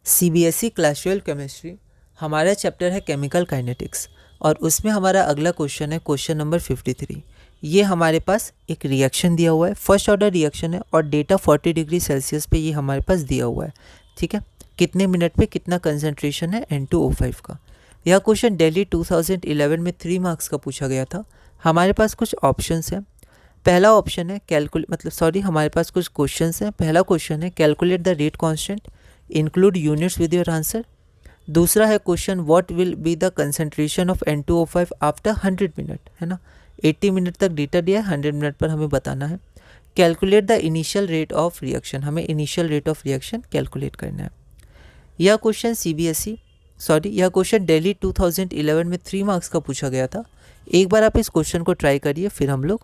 CBSE class 12 chemistry हमारा chapter है chemical kinetics और उसमें हमारा अगला क्वेश्चन है क्वेश्चन नंबर 53। ये हमारे पास एक रिएक्शन दिया हुआ है, फर्स्ट ऑर्डर रिएक्शन है और डेटा 40 डिग्री सेल्सियस पे ये हमारे पास दिया हुआ है। ठीक है, कितने मिनट पे कितना कंसंट्रेशन है N2O5 का। यह क्वेश्चन दिल्ली 2011 में 3 मार्क्स का पूछा गया था। हमारे पास कुछ ऑप्शंस हैं। पहला ऑप्शन है हमारे पास कुछ क्वेश्चंस हैं। पहला क्वेश्चन है calculate the rate constant, include units with your answer. दूसरा है question what will be the concentration of N2O5 after 100 minute, है ना। 80 मिनट तक डेटा दिया है, 100 मिनट पर हमें बताना है। Calculate the initial rate of reaction, हमें initial rate of reaction calculate करना है। यह क्वेश्चन दिल्ली 2011 में 3 मार्क्स का पूछा गया था। एक बार आप इस क्वेश्चन को ट्राई करिए, फिर हम लोग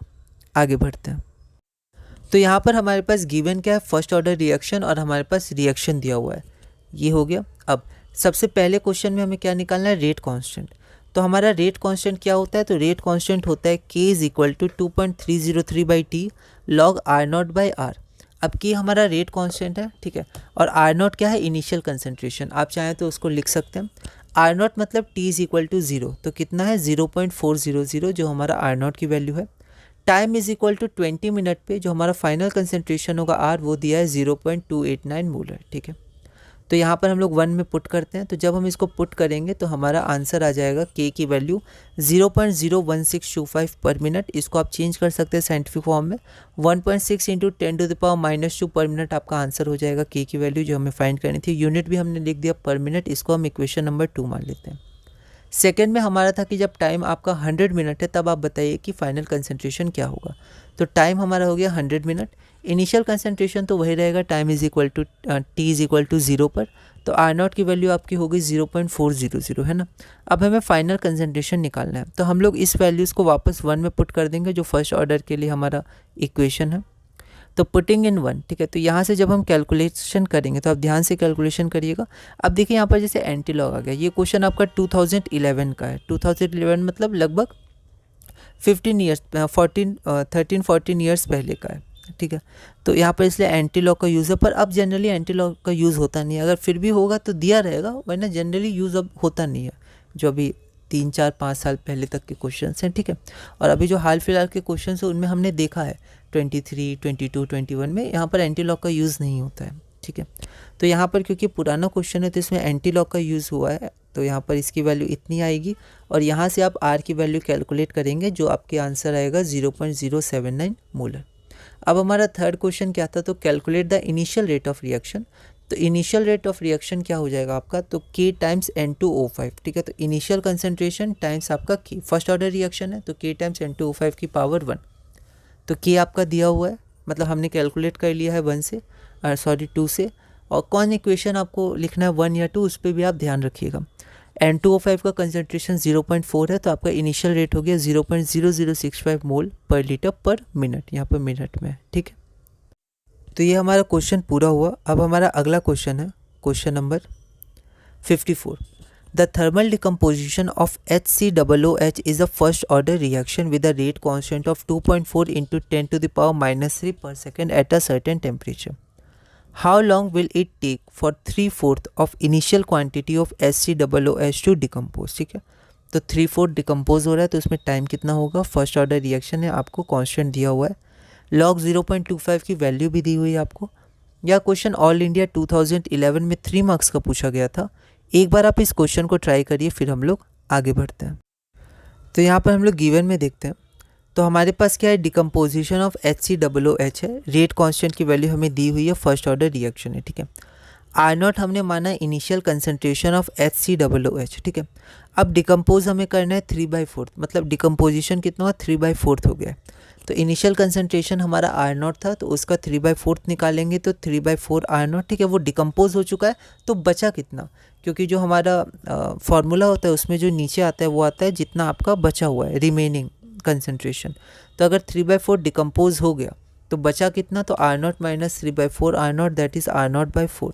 आगे बढ़ते हैं। तो यहाँ पर हमारे पास गिवन क्या है, फर्स्ट ऑर्डर रिएक्शन और हमारे पास रिएक्शन दिया हुआ है, ये हो गया। अब सबसे पहले क्वेश्चन में हमें क्या निकालना है, रेट कांस्टेंट। तो हमारा रेट कांस्टेंट क्या होता है, तो रेट कांस्टेंट होता है K is equal to 2.303/T log R0/R। अब K हमारा रेट कांस्टेंट है, ठीक है, और R0 क्या है, इनिशियल कंसंट्रेशन। आप चाहें तो उसको लिख सकते हैं। R0 मतलब T इज इक्वल टू 0, तो कितना है 0.400 जो हमारा R0 की वैल्यू है। Time is equal to 20 minute पे जो हमारा फाइनल कंसंट्रेशन होगा R, वो दिया है 0.289 मोलर, ठीक है। तो यहाँ पर हम लोग 1 में पुट करते हैं। तो जब हम इसको पुट करेंगे तो हमारा आंसर आ जाएगा K की वैल्यू 0.01625 पर मिनट। इसको आप चेंज कर सकते हैं साइंटिफिक फॉर्म में, 1.6 × 10⁻⁻2 पर मिनट आपका आंसर हो जाएगा K की वैल्यू जो हमें फाइंड करनी थी। यूनिट भी हमने लिख दिया पर मिनट, इसको हम इक्वेशन नंबर 2 मान लेते हैं। सेकेंड में हमारा था कि जब टाइम आपका 100 मिनट है तब आप बताइए कि फाइनल कंसंट्रेशन क्या होगा। तो टाइम हमारा हो गया 100 मिनट। इनिशियल कंसंट्रेशन तो वही रहेगा, time is equal to T is equal to 0 पर। तो R0 की वैल्यू आपकी हो गई 0.400, है ना। अब हमें फाइनल कंसंट्रेशन निकालना है, तो हम लोग इस वैल्यूज़ को वापस 1 में पुट कर देंगे जो फर्स्ट ऑर्डर के लिए हमारा इक्वेशन है। तो पुटिंग इन 1, ठीक है। तो यहाँ से जब हम कैलकुलेशन करेंगे तो आप ध्यान से कैलकुलेशन करिएगा। अब देखिए यहाँ पर जैसे एंटी लॉग आ गया, ये क्वेश्चन आपका 2011 का है। 2011 मतलब लगभग 13 14 ईयर्स पहले का है, ठीक है। तो यहाँ पर इसलिए एंटी लॉग का यूज़ है, पर अब जनरली एंटी लॉग का यूज़ होता नहीं है। अगर फिर भी होगा तो दिया रहेगा, वरना जनरली यूज़ अब होता नहीं है, जो अभी 3 4 5 साल पहले तक के क्वेश्चंस हैं, ठीक है। और अभी जो हाल फिलहाल के क्वेश्चंस हैं उनमें हमने देखा है 23, 22, 21 में यहाँ पर एंटी लॉग का यूज़ नहीं होता है, ठीक है। तो यहाँ पर क्योंकि पुराना क्वेश्चन है तो इसमें एंटी लॉग का यूज़ हुआ है, तो यहाँ पर इसकी वैल्यू इतनी आएगी और यहाँ से आप R की वैल्यू कैलकुलेट करेंगे जो आपके आंसर आएगा 0.079 मोलर। अब हमारा थर्ड क्वेश्चन क्या था, तो calculate the initial rate of reaction. तो इनिशियल रेट ऑफ रिएक्शन क्या हो जाएगा आपका, तो K टाइम्स N2O5, ठीक है। तो इनिशियल कंसंट्रेशन टाइम्स आपका K, फर्स्ट ऑर्डर रिएक्शन है तो K टाइम्स N2O5 की पावर 1। तो K आपका दिया हुआ है, मतलब हमने कैलकुलेट कर लिया है 2 से। और कौन इक्वेशन आपको लिखना है 1 या 2, उस पर भी आप ध्यान रखिएगा। N2O5 का कंसंट्रेशन 0.4 है, तो आपका इनिशियल रेट हो गया 0.0065 मोल पर लीटर पर मिनट, यहाँ पर मिनट में है, ठीक है। तो ये हमारा क्वेश्चन पूरा हुआ। अब हमारा अगला क्वेश्चन है question number 54। The thermal decomposition of HCOOH is a first order reaction with a rate constant of 2.4 × 10⁻³ per second at a certain temperature. How long will it take for 3/4 of initial quantity of HCOOH to decompose? ठीक है, तो 3/4 decompose हो रहा है, तो उसमें time कितना होगा, फर्स्ट ऑर्डर रिएक्शन है, आपको कांस्टेंट दिया हुआ है, log 0.25 की वैल्यू भी दी हुई है आपको। यह क्वेश्चन ऑल इंडिया 2011 में 3 मार्क्स का पूछा गया था। एक बार आप इस क्वेश्चन को ट्राई करिए, फिर हम लोग आगे बढ़ते हैं। तो यहाँ पर हम लोग गिवन में देखते हैं। तो हमारे पास क्या है, डिकम्पोजिशन ऑफ HCOOH है, रेट कांस्टेंट की वैल्यू हमें दी हुई है, फर्स्ट ऑर्डर रिएक्शन है, ठीक है। R0 हमने माना इनिशियल कंसंट्रेशन ऑफ HCOOH, ठीक है। अब डिकम्पोज हमें करना है 3/4, मतलब डिकम्पोजिशन कितना हुआ, 3/4 हो गया। तो इनिशियल कंसंट्रेशन हमारा R0 था, तो उसका 3/4 निकालेंगे तो 3/4 R0, ठीक है। वो डिकम्पोज हो चुका है, तो बचा कितना, क्योंकि जो हमारा फॉर्मूला होता है उसमें जो नीचे आता है वो आता है जितना आपका बचा हुआ है, रिमेनिंग कंसंट्रेशन। तो अगर 3/4 डिकम्पोज हो गया तो बचा कितना, तो R0 minus 3/4 R0, that is R0/4।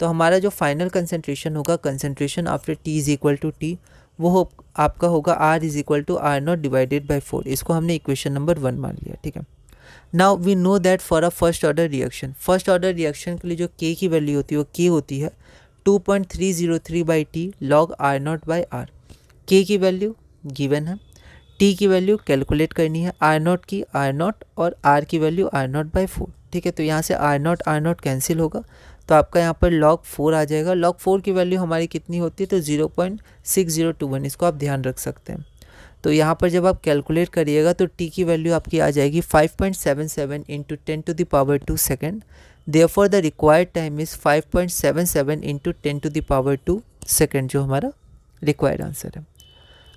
तो हमारा जो फाइनल कंसंट्रेशन होगा, concentration after T is equal to T, वो आपका होगा R is equal to R0 divided by 4। इसको हमने इक्वेशन नंबर 1 मान लिया, ठीक है। Now we know that for a first order reaction, first order reaction के लिए जो K की वैल्यू होती है वो K होती है 2.303 by T log R not by R. K की वैल्यू गिवन है, टी की वैल्यू कैलकुलेट करनी है, आर नॉट की आर नॉट और आर की वैल्यू आर नॉट बाई 4। ठीक है, तो यहाँ से आर नॉट कैंसिल होगा तो आपका यहाँ पर log 4 आ जाएगा। log 4 की वैल्यू हमारी कितनी होती है तो 0.6021, इसको आप ध्यान रख सकते हैं। तो यहाँ पर जब आप कैलकुलेट करिएगा तो t की वैल्यू आपकी आ जाएगी 5.77 into 10⁻² second. Therefore the required time is 5.77 into 10⁻² second, जो हमारा रिक्वायर्ड आंसर है।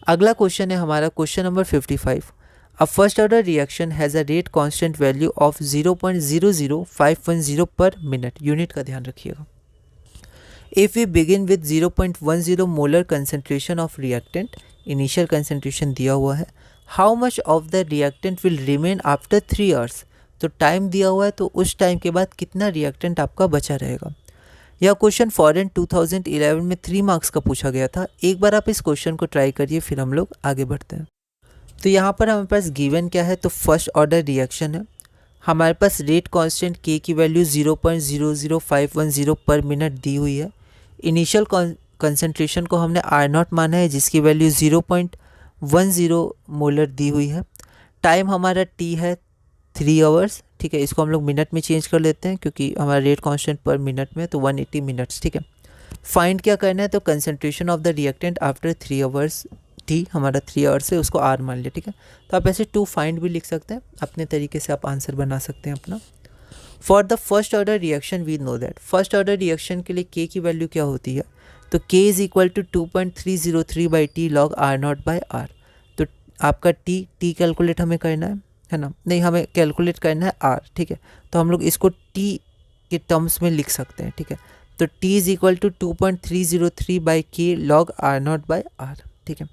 अगला क्वेश्चन है हमारा question number 55। A first order reaction has a rate constant value of 0.00510 per minute. Unit का ध्यान रखिएगा। If we begin with 0.10 molar concentration of reactant, initial concentration दिया हुआ है, how much of the reactant will remain after 3 hours? तो time दिया हुआ है तो उस टाइम के बाद कितना रिएक्टेंट आपका बचा रहेगा। यह क्वेश्चन फॉरेन 2011 में 3 मार्क्स का पूछा गया था। एक बार आप इस क्वेश्चन को ट्राई करिए, फिर हम लोग आगे बढ़ते हैं। तो यहाँ पर हमारे पास गिवन क्या है तो फर्स्ट ऑर्डर रिएक्शन है, हमारे पास रेट कांस्टेंट के की वैल्यू 0.00510 पर मिनट दी हुई है। इनिशियल कंसंट्रेशन को हमने आर नॉट माना है जिसकी वैल्यू 0.10 मोलर दी हुई है। टाइम हमारा टी है 3 आवर्स। ठीक है, इसको हम लोग मिनट में चेंज कर लेते हैं क्योंकि हमारा रेट कांस्टेंट पर मिनट में तो 180 मिनट्स। ठीक है, फाइंड क्या करना है तो concentration of the reactant after 3 hours, T हमारा 3 आवर्स है उसको आर मान लिया। ठीक है, तो आप ऐसे 2 फाइंड भी लिख सकते हैं, अपने तरीके से आप आंसर बना सकते हैं अपना। For the first order reaction we know that, first order reaction के लिए के की वैल्यू क्या होती है तो K is equal to 2.303 by T log R not by R. तो आपका टी कैलकुलेट हमें करना है ना, नहीं हमें कैलकुलेट करना है आर। ठीक है, तो हम लोग इसको टी के टर्म्स में लिख सकते हैं। ठीक है, तो T is equal to 2.303 by K log R not by R. ठीक है,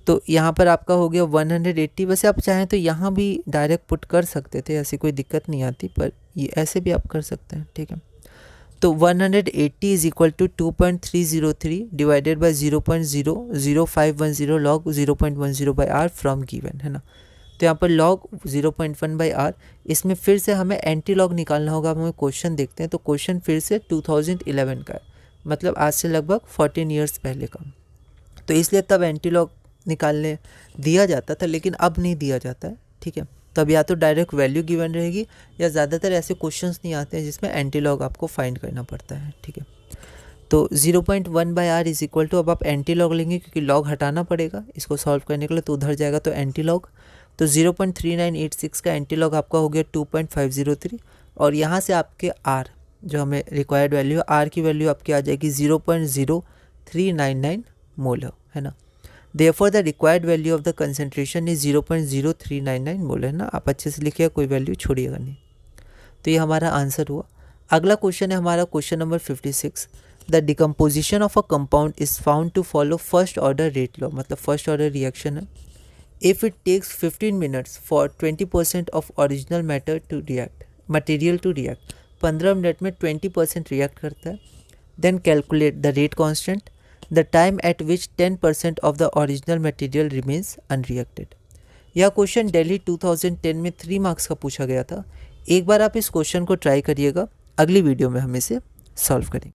तो यहाँ पर आपका हो गया 180। वैसे आप चाहें तो यहाँ भी डायरेक्ट पुट कर सकते थे, ऐसी कोई दिक्कत नहीं आती, पर ये ऐसे भी आप कर सकते हैं। ठीक है, तो 180 is equal to 2.303 divided by 0.00510 log 0.10 by R from given, है ना। तो यहाँ पर लॉग 0.1 बाई आर, इसमें फिर से हमें एंटी लॉग निकालना होगा। हमें क्वेश्चन देखते हैं तो क्वेश्चन फिर से 2011 का है, मतलब आज से लगभग 14 ईयर्स पहले का, तो इसलिए तब एंटी लॉग निकालने दिया जाता था, लेकिन अब नहीं दिया जाता है। ठीक है, तब या तो डायरेक्ट वैल्यू गिवन रहेगी या ज़्यादातर ऐसे क्वेश्चंस नहीं आते हैं जिसमें एंटी लॉग आपको फाइंड करना पड़ता है। ठीक है, तो 0.1 by R is equal to, अब आप एंटी लॉग लेंगे क्योंकि लॉग हटाना पड़ेगा इसको सॉल्व करने के लिए, तो उधर जाएगा तो एंटी लॉग, तो 0.3986 का एंटी लॉग आपका हो गया 2.503, और यहाँ से आपके आर जो हमें रिक्वायर्ड वैल्यू है, आर की वैल्यू आपकी आ जाएगी 0.0399 मोलर, है ना। Therefore the required value of the concentration is 0.0399 molar, है ना। आप अच्छे से लिखिए, कोई वैल्यू छोड़िएगा नहीं। तो ये हमारा आंसर हुआ। अगला क्वेश्चन है हमारा question number 56। The decomposition of a compound is found to follow first order rate law, मतलब फर्स्ट ऑर्डर रिएक्शन है। If it takes 15 minutes for 20% of original material to react, 15 minute में 20% react करता है। Then calculate the rate constant, the time at which 10% of the original material remains unreacted। यह question Delhi 2010 में 3 marks का पूछा गया था। एक बार आप इस क्वेश्चन को ट्राई करिएगा, अगली वीडियो में हम इसे सॉल्व करेंगे।